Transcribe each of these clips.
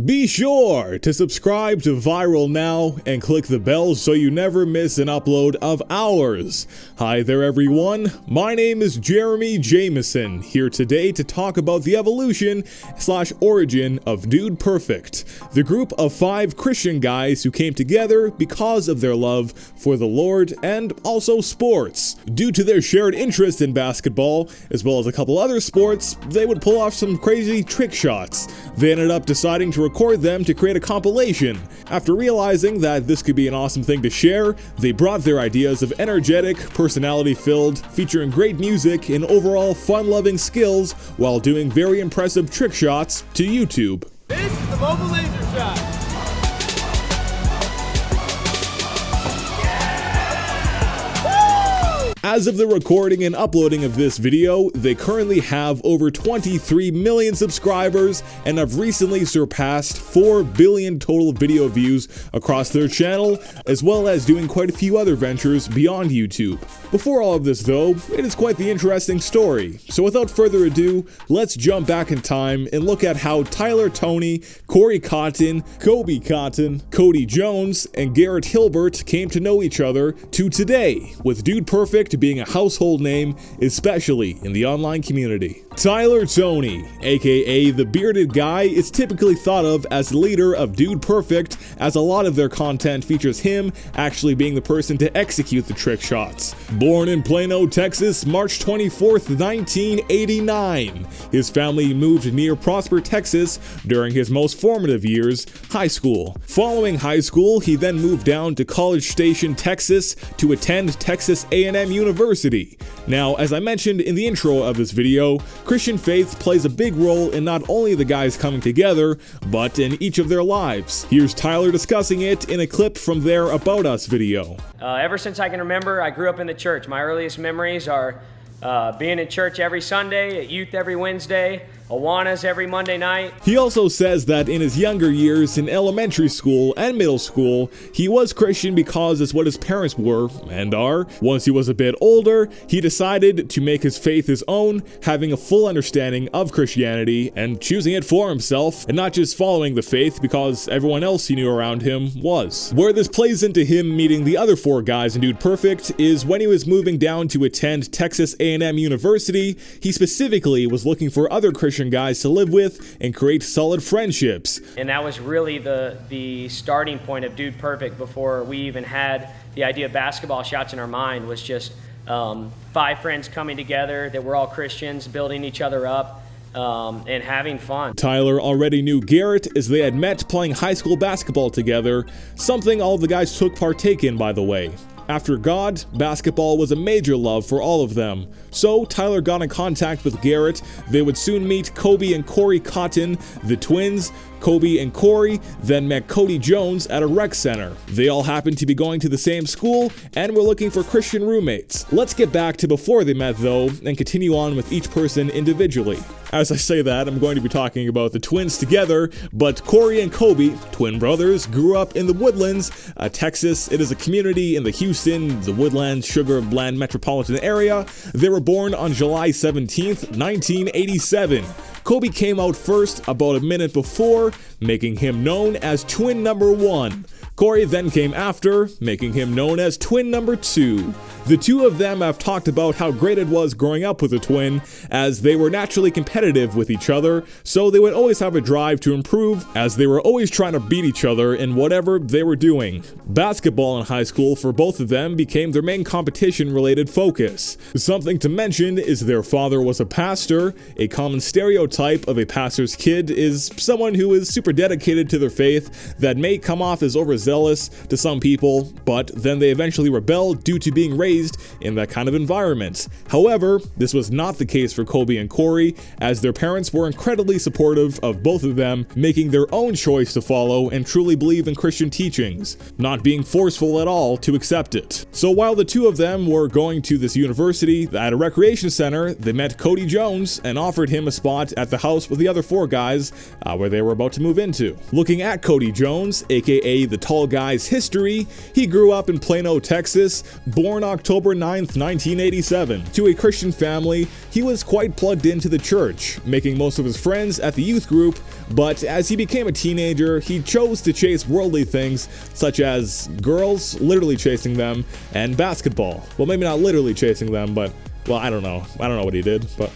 Be sure to subscribe to Viral Now and click the bell so you never miss an upload of ours. Hi there everyone, my name is Jeremy Jameson, here today to talk about the evolution/origin of Dude Perfect, the group of 5 Christian guys who came together because of their love for the Lord and also sports. Due to their shared interest in basketball, as well as a couple other sports, they would pull off some crazy trick shots. They ended up deciding to record them to create a compilation. After realizing that this could be an awesome thing to share, they brought their ideas of energetic, personality-filled, featuring great music and overall fun-loving skills while doing very impressive trick shots to YouTube. This is the mobile laser shot. As of the recording and uploading of this video, they currently have over 23 million subscribers and have recently surpassed 4 billion total video views across their channel, as well as doing quite a few other ventures beyond YouTube. Before all of this though, it is quite the interesting story. So without further ado, let's jump back in time and look at how Tyler Toney, Corey Cotton, Kobe Cotton, Cody Jones, and Garrett Hilbert came to know each other to today, with Dude Perfect being a household name, especially in the online community. Tyler Toney, aka the bearded guy, is typically thought of as the leader of Dude Perfect, as a lot of their content features him actually being the person to execute the trick shots. Born in Plano, Texas, March 24th, 1989, his family moved near Prosper, Texas during his most formative years, high school. Following high school, he then moved down to College Station, Texas to attend Texas A&M University. Now, as I mentioned in the intro of this video, Christian faith plays a big role in not only the guys coming together, but in each of their lives. Here's Tyler discussing it in a clip from their About Us video. Ever since I can remember, I grew up in the church. My earliest memories are being in church every Sunday, at youth every Wednesday, Awanas every Monday night. He also says that in his younger years in elementary school and middle school, he was Christian because it's what his parents were and are. Once he was a bit older, he decided to make his faith his own, having a full understanding of Christianity and choosing it for himself, and not just following the faith because everyone else he knew around him was. Where this plays into him meeting the other 4 guys in Dude Perfect is when he was moving down to attend Texas A&M University, he specifically was looking for other Christian guys to live with and create solid friendships. And that was really the starting point of Dude Perfect before we even had the idea of basketball shots in our mind. Was just 5 friends coming together that were all Christians, building each other up, and having fun. Tyler already knew Garrett as they had met playing high school basketball together, something all of the guys took partake in, by the way. After God, basketball was a major love for all of them. So Tyler got in contact with Garrett. They would soon meet Kobe and Corey Cotton, the twins. Kobe and Corey then met Cody Jones at a rec center. They all happened to be going to the same school and were looking for Christian roommates. Let's get back to before they met though and continue on with each person individually. As I say that, I'm going to be talking about the twins together, but Corey and Kobe, twin brothers, grew up in the Woodlands, Texas. It is a community in the Houston, the Woodlands, Sugar Land metropolitan area. They were born on July 17th, 1987. Kobe came out first about a minute before, making him known as twin number 1. Corey then came after, making him known as twin number 2. The two of them have talked about how great it was growing up with a twin, as they were naturally competitive with each other, so they would always have a drive to improve, as they were always trying to beat each other in whatever they were doing. Basketball in high school for both of them became their main competition-related focus. Something to mention is their father was a pastor. A common stereotype of a pastor's kid is someone who is super dedicated to their faith that may come off as overzealous to some people, but then they eventually rebel due to being raised in that kind of environment. However, this was not the case for Kobe and Corey, as their parents were incredibly supportive of both of them making their own choice to follow and truly believe in Christian teachings, not being forceful at all to accept it. So while the two of them were going to this university at a recreation center, they met Cody Jones and offered him a spot at the house with the other 4 guys where they were about to move move into. Looking at Cody Jones, aka the Tall Guy's history, he grew up in Plano, Texas, born October 9th, 1987. To a Christian family, he was quite plugged into the church, making most of his friends at the youth group, but as he became a teenager, he chose to chase worldly things such as girls, literally chasing them, and basketball. Well, maybe not literally chasing them, but well, I don't know what he did, but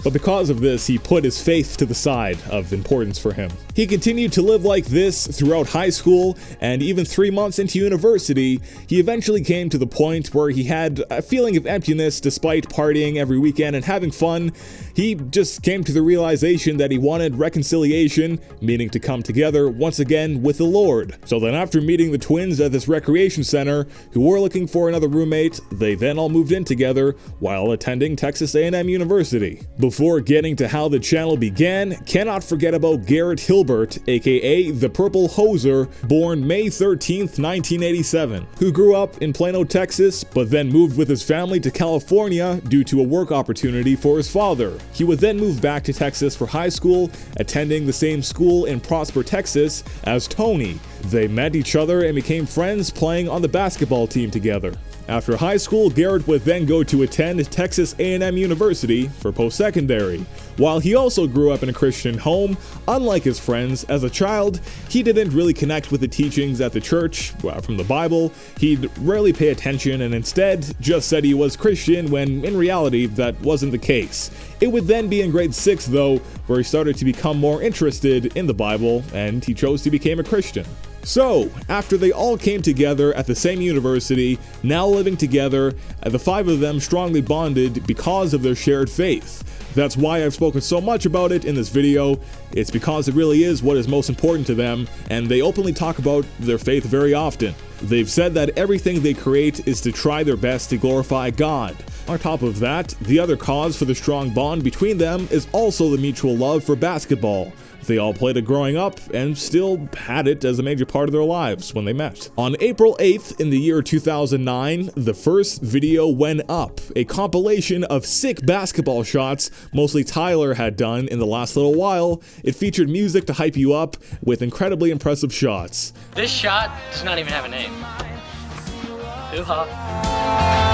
but because of this, he put his faith to the side of importance for him. He continued to live like this throughout high school, and even 3 months into university, he eventually came to the point where he had a feeling of emptiness despite partying every weekend and having fun. He just came to the realization that he wanted reconciliation, meaning to come together once again with the Lord. So then after meeting the twins at this recreation center, who were looking for another roommate, they then all moved in together while attending Texas A&M University. Before getting to how the channel began, cannot forget about Garrett Hilbert, aka the Purple Hoser, born May 13th, 1987, who grew up in Plano, Texas, but then moved with his family to California due to a work opportunity for his father. He would then move back to Texas for high school, attending the same school in Prosper, Texas as Tony. They met each other and became friends playing on the basketball team together. After high school, Garrett would then go to attend Texas A&M University for post-secondary. While he also grew up in a Christian home, unlike his friends, as a child, he didn't really connect with the teachings at the church from the Bible. He'd rarely pay attention and instead just said he was Christian when in reality that wasn't the case. It would then be in grade 6 though, where he started to become more interested in the Bible and he chose to become a Christian. So, after they all came together at the same university, now living together, the 5 of them strongly bonded because of their shared faith. That's why I've spoken so much about it in this video. It's because it really is what is most important to them, and they openly talk about their faith very often. They've said that everything they create is to try their best to glorify God. On top of that, the other cause for the strong bond between them is also the mutual love for basketball. They all played it growing up and still had it as a major part of their lives when they met. On April 8th in the year 2009, the first video went up, a compilation of sick basketball shots mostly Tyler had done in the last little while. It featured music to hype you up with incredibly impressive shots. This shot does not even have a name. Hoo-ha.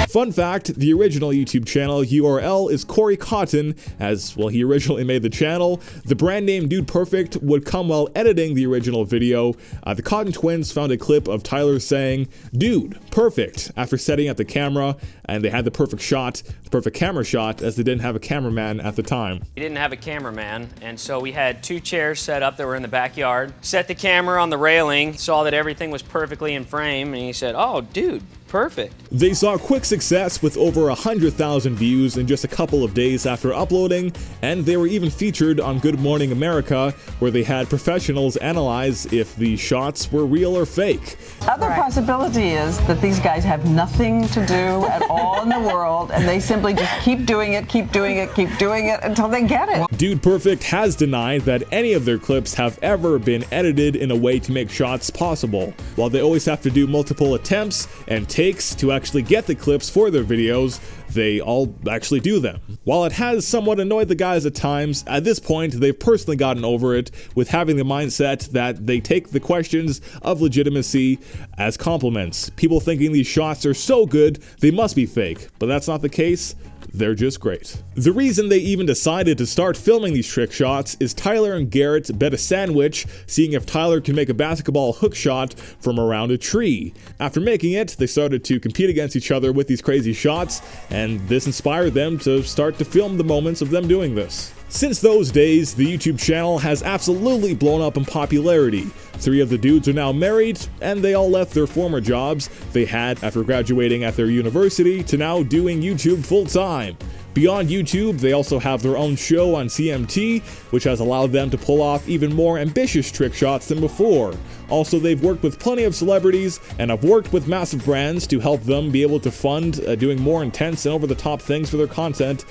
Fun fact, the original YouTube channel URL is Corey Cotton, as, well, he originally made the channel. The brand name Dude Perfect would come while editing the original video. The Cotton twins found a clip of Tyler saying, "Dude, perfect," after setting up the camera, and they had the perfect shot, the perfect camera shot, as they didn't have a cameraman at the time. We didn't have a cameraman, and so we had 2 chairs set up that were in the backyard. Set the camera on the railing, saw that everything was perfectly in frame, and he said, "Oh, dude, perfect." They saw quick success with over 100,000 views in just a couple of days after uploading, and they were even featured on Good Morning America, where they had professionals analyze if the shots were real or fake. Other possibility is that these guys have nothing to do at all in the world, and they simply just keep doing it, keep doing it, keep doing it until they get it. Dude Perfect has denied that any of their clips have ever been edited in a way to make shots possible. While they always have to do multiple attempts and takes to actually get the clips for their videos, they all actually do them. While it has somewhat annoyed the guys at times, at this point they've personally gotten over it with having the mindset that they take the questions of legitimacy as compliments. People thinking these shots are so good they must be fake, but that's not the case. They're just great. The reason they even decided to start filming these trick shots is Tyler and Garrett bet a sandwich, seeing if Tyler can make a basketball hook shot from around a tree. After making it, they started to compete against each other with these crazy shots, and this inspired them to start to film the moments of them doing this. Since those days, the YouTube channel has absolutely blown up in popularity. 3 of the dudes are now married, and they all left their former jobs they had after graduating at their university to now doing YouTube full-time. Beyond YouTube, they also have their own show on CMT, which has allowed them to pull off even more ambitious trick shots than before. Also, they've worked with plenty of celebrities and have worked with massive brands to help them be able to fund doing more intense and over-the-top things for their content,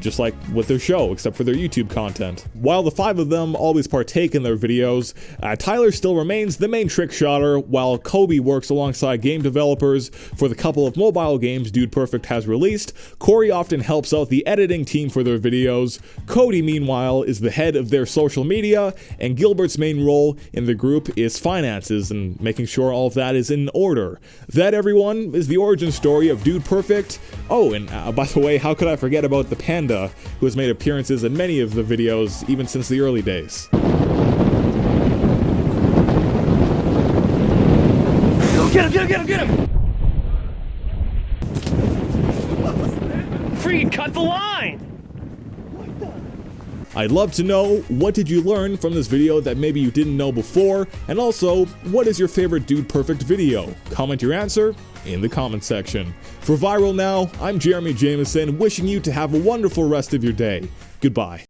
just like with their show, except for their YouTube content. While the 5 of them always partake in their videos, Tyler still remains the main trick shotter, while Kobe works alongside game developers for the couple of mobile games Dude Perfect has released. Corey often helps out the editing team for their videos. Cody, meanwhile, is the head of their social media, and Gilbert's main role in the group is finances and making sure all of that is in order. That, everyone, is the origin story of Dude Perfect. Oh, and by the way, how could I forget about the panda, who has made appearances in many of the videos even since the early days. Get him! Freaking cut the line! I'd love to know, what did you learn from this video that maybe you didn't know before? And also, what is your favorite Dude Perfect video? Comment your answer in the comment section. For Viral Now, I'm Jeremy Jameson, wishing you to have a wonderful rest of your day. Goodbye.